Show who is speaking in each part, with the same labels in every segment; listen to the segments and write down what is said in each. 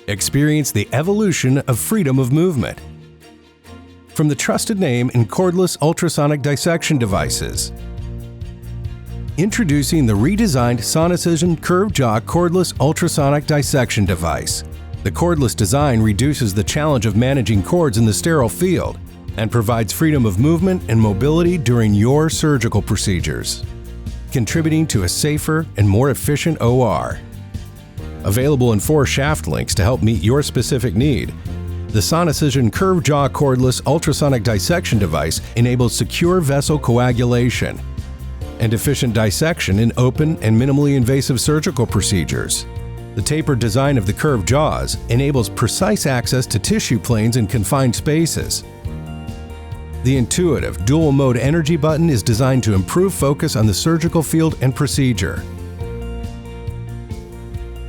Speaker 1: Experience the evolution of freedom of movement. From the trusted name in cordless ultrasonic dissection devices. Introducing the redesigned Sonicision curved jaw cordless ultrasonic dissection device. The cordless design reduces the challenge of managing cords in the sterile field and provides freedom of movement and mobility during your surgical procedures, contributing to a safer and more efficient OR. Available in 4 shaft links to help meet your specific need, the Sonicision curved jaw cordless ultrasonic dissection device enables secure vessel coagulation and efficient dissection in open and minimally invasive surgical procedures. The tapered design of the curved jaws enables precise access to tissue planes in confined spaces. The intuitive dual-mode energy button is designed to improve focus on the surgical field and procedure.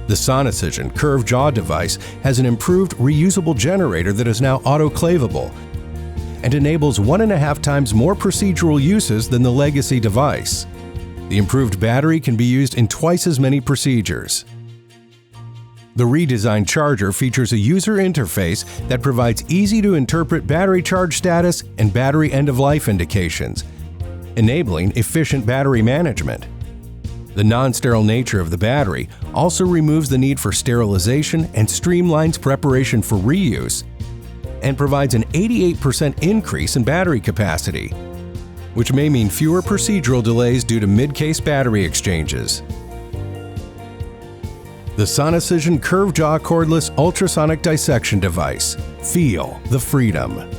Speaker 1: The Sonicision curved jaw device has an improved reusable generator that is now autoclavable and enables 1.5 times more procedural uses than the legacy device. The improved battery can be used in twice as many procedures. The redesigned charger features a user interface that provides easy-to-interpret battery charge status and battery end-of-life indications, enabling efficient battery management. The non-sterile nature of the battery also removes the need for sterilization and streamlines preparation for reuse, and provides an 88% increase in battery capacity, which may mean fewer procedural delays due to mid-case battery exchanges. The Sonicision curved jaw cordless ultrasonic dissection device. Feel the freedom.